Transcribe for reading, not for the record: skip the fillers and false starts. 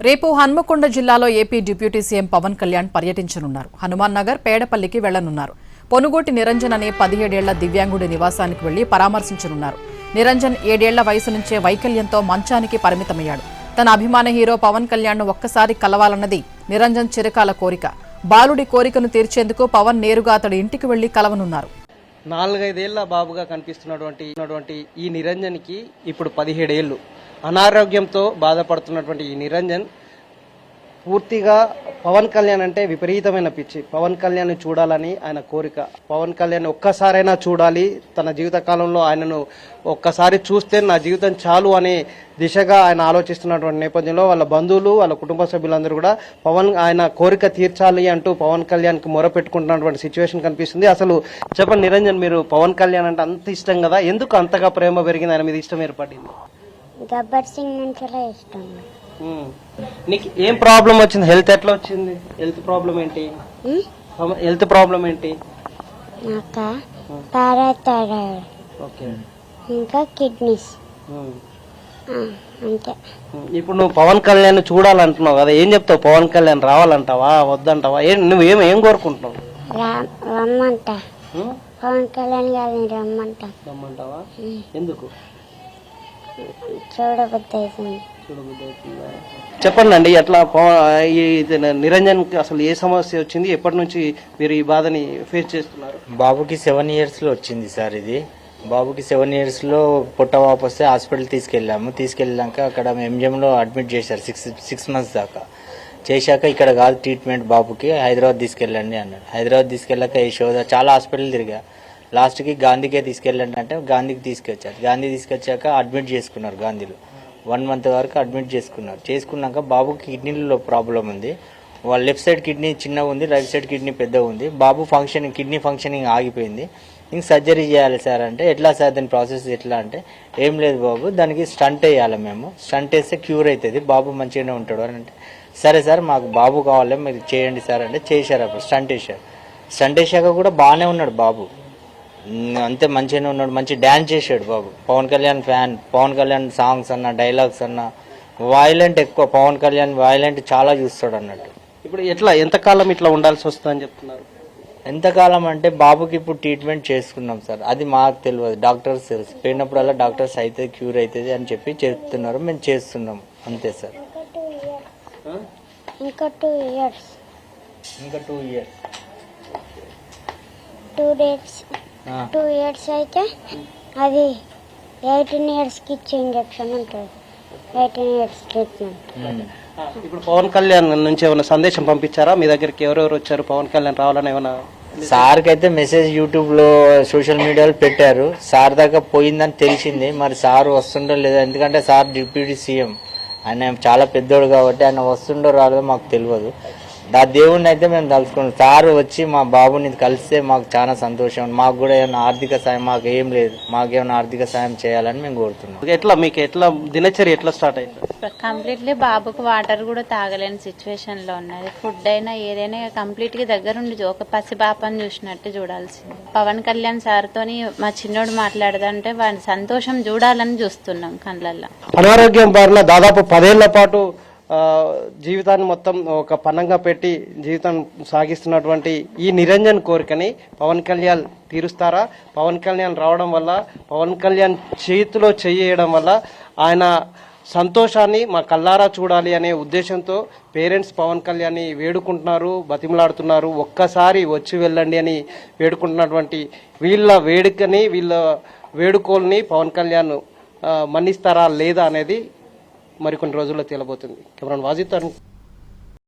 రేపు హన్మకొండ జిల్లాలో AP deputy CM Pawan Kalyan పర్యటించనున్నారు. హనుమాన్ నగర్, పేడపల్లికి వెళ్లనున్నారు. పొనుగోటి నిరంజన్ అనే 17 ఏళ్ల దివ్యాంగుడి నివాసానికి వెళ్లి పరామర్శించనున్నారు. నిరంజన్ 7 ఏళ్ల వయసు నుంచే వైకల్యంతో మంచానికి పరిమితమయ్యాడు. తన అభిమాన హీరో పవన్ కళ్యాణ్ ను ఒక్కసారి కలవాలన్నది నిరంజన్ చిరకాల కోరిక. బాలుడి కోరికను తీర్చేందుకు పవన్ నేరుగా అతడి ఇంటికి వెళ్లి కలవనున్నారు. 4-5 ఏళ్ల బాబుగా కనిపిస్తున్నటువంటి ఈ నిరంజన్కి ఇప్పుడు 17 ఏళ్లు. అనారోగ్యంతో బాధపడుతున్నటువంటి ఈ నిరంజన్ పూర్తిగా పవన్ కళ్యాణ్ అంటే విపరీతమైన పిచ్చి. పవన్ కళ్యాణ్ చూడాలని ఆయన కోరిక. పవన్ కళ్యాణ్ ఒక్కసారైనా చూడాలి, తన జీవిత కాలంలో ఆయనను ఒక్కసారి చూస్తే నా జీవితం చాలు అనే దిశగా ఆయన ఆలోచిస్తున్నటువంటి నేపథ్యంలో వాళ్ళ బంధువులు, వాళ్ళ కుటుంబ సభ్యులందరూ కూడా ఆయన కోరిక తీర్చాలి అంటూ పవన్ కళ్యాణ్కి మొర పెట్టుకుంటున్నటువంటి సిచ్యువేషన్ కనిపిస్తుంది. అసలు చెప్పండి నిరంజన్, మీరు పవన్ కళ్యాణ్ అంటే అంత ఇష్టం కదా, ఎందుకు అంతగా ప్రేమ పెరిగింది, ఆయన మీద ఇష్టం ఏర్పడింది? గబ్బర్ సింగ్ నుంచి ఇష్టం. నీకు ఏం ప్రాబ్లం వచ్చింది? హెల్త్ ఎట్లా వచ్చింది? హెల్త్ ప్రాబ్లం ఏంటి? హెల్త్ ప్రాబ్లం ఏంటి? నాకు పారాథైరాయిడ్, ఇంకా కిడ్నీస్ అంతే. ఇప్పుడు నువ్వు పవన్ కళ్యాణ్ చూడాలంటున్నావు కదా, ఏం చెప్తావు? పవన్ కళ్యాణ్ రావాలంటావా నువ్వంటావా? నువ్వేం కోరుకుంటున్నావు? రమ్మంటా, పవన్ కళ్యాణ్ గారిని రమ్మంటావా? ఎందుకు? చూడబుద్ధి. చెప్పండి అండి, ఎట్లా నిరంజన్ అసలు ఏ సమస్య వచ్చింది, ఎప్పటి నుంచి మీరు ఈ బాధని ఫేస్ చేస్తున్నారు? బాబుకి 7 years లో వచ్చింది సార్. ఇది బాబుకి 7 years లో పొట్ట వాపు వస్తే హాస్పిటల్ తీసుకెళ్ళాక అక్కడ ఎంజిఎంలో అడ్మిట్ చేశారు 6 months దాకా. చేశాక ఇక్కడ కాదు ట్రీట్మెంట్, బాబుకి హైదరాబాద్ తీసుకెళ్ళండి అన్నాడు. హైదరాబాద్ తీసుకెళ్ళాక యశోద చాలా హాస్పిటల్ తిరిగా, లాస్ట్కి గాంధీకే తీసుకెళ్ళండి అంటే గాంధీకి తీసుకొచ్చారు. గాంధీ తీసుకొచ్చాక అడ్మిట్ చేసుకున్నారు. గాంధీలో 1 month వరకు అడ్మిట్ చేసుకున్నాక బాబుకి కిడ్నీలో ప్రాబ్లం ఉంది. వాళ్ళ లెఫ్ట్ సైడ్ కిడ్నీ చిన్నగా ఉంది, రైట్ సైడ్ కిడ్నీ పెద్దగా ఉంది. బాబు కిడ్నీ ఫంక్షనింగ్ ఆగిపోయింది. ఇంక సర్జరీ చేయాలి సార్ అంటే, ఎట్లా సార్ దాని ప్రాసెస్ ఎట్లా అంటే, ఏం లేదు బాబు, దానికి స్టంట్ వేయాలి, మేము స్టంట్ వేస్తే క్యూర్ అవుతుంది, బాబు మంచిగానే ఉంటాడు అని అంటే, సరే సార్ మాకు బాబు కావాలి మీరు చేయండి సార్ అంటే చేశారు. అప్పుడు స్టంట్ వేసాక కూడా బాగానే ఉన్నాడు బాబు, అంతే మంచిగానే ఉన్నాడు, మంచి డ్యాన్స్ చేశాడు బాబు. పవన్ కళ్యాణ్ ఫ్యాన్. పవన్ కళ్యాణ్ సాంగ్స్ అన్న, డైలాగ్స్ అన్న, వైలెంట్ ఎక్కువ. పవన్ కళ్యాణ్ వైలెంట్ చాలా చూస్తాడు అన్నట్టు. ఇప్పుడు ఎంతకాలం ఇట్లా ఉండాల్సి వస్తుందని చెప్తున్నారు? ఎంతకాలం అంటే బాబుకి ఇప్పుడు ట్రీట్మెంట్ చేసుకున్నాం సార్, అది మాకు తెలియదు, డాక్టర్స్ తెలుసు. పోయినప్పుడల్లా డాక్టర్స్ అయితే క్యూర్ అవుతుంది అని చెప్పి చెప్తున్నారు, మేము చేస్తున్నాం అంతే సార్. ఇంకా 2 years 2 years అయితే అది 18 yearsకి ఇచ్చే ఇంజక్షన్ ఉంటుంది. 18 years ట్రీట్మెంట్. ఇప్పుడు పవన్ కళ్యాణ్ నుంచి ఏమైనా సందేశం పంపించారా మీ దగ్గరికి? ఎవరెవరు వచ్చారు పవన్ కళ్యాణ్ రావాలని? ఏమైనా సార్కి అయితే మెసేజ్ యూట్యూబ్ లో సోషల్ మీడియాలో పెట్టారు. సార్ దాకా పోయిందని తెలిసింది, మరి సార్ వస్తుండో లేదో, ఎందుకంటే సార్ డిప్యూటీ సీఎం, ఆయన చాలా పెద్దోడు కాబట్టి ఆయన వస్తుండో రాలేదో మాకు తెలియదు. ఆ దేవుణ్ణి అయితే మేము తలుచుకున్నాం. సార్ వచ్చి మా బాబుని కలిస్తే మాకు చాలా సంతోషం. మాకు కూడా ఏమైనా ఆర్థిక సాయం, మాకు ఏం లేదు, మాకేమైనా ఆర్థిక సాయం చేయాలని మేము కోరుతున్నాం. మీకు దినచర్య ఎట్లా స్టార్ట్ అయింది? కంప్లీట్లీ బాబుకు వాటర్ కూడా తాగలేని సిచ్యువేషన్ లో ఉన్నది. ఫుడ్ అయినా ఏదైనా కంప్లీట్ గా దగ్గరుండి ఒక పసిపాపని చూసినట్టు చూడాల్సింది. పవన్ కళ్యాణ్ సార్ తోని మా చిన్నోడు మాట్లాడదంటే వాడి సంతోషం చూడాలని చూస్తున్నాం కళ్ళల్లో. అనారోగ్యం బారిన దాదాపు 10 ఏళ్ల పాటు జీవితాన్ని మొత్తం ఒక పన్నంగా పెట్టి జీవితం సాగిస్తున్నటువంటి ఈ నిరంజన్ కోరికని పవన్ కళ్యాణ్ తీరుస్తారా? పవన్ కళ్యాణ్ రావడం వల్ల, పవన్ కళ్యాణ్ చేతిలో చేయడం వల్ల ఆయన సంతోషాన్ని మా కళ్ళారా చూడాలి అనే ఉద్దేశంతో పేరెంట్స్ పవన్ కళ్యాణ్ని వేడుకుంటున్నారు, బతిమలాడుతున్నారు. ఒక్కసారి వచ్చి వెళ్ళండి అని వేడుకుంటున్నటువంటి వీళ్ళ వేడుకోల్ని పవన్ కళ్యాణ్ మన్నిస్తారా లేదా అనేది మరికొన్ని రోజుల్లో తేలబోతుంది. కెమెరాన్ వాజిద్.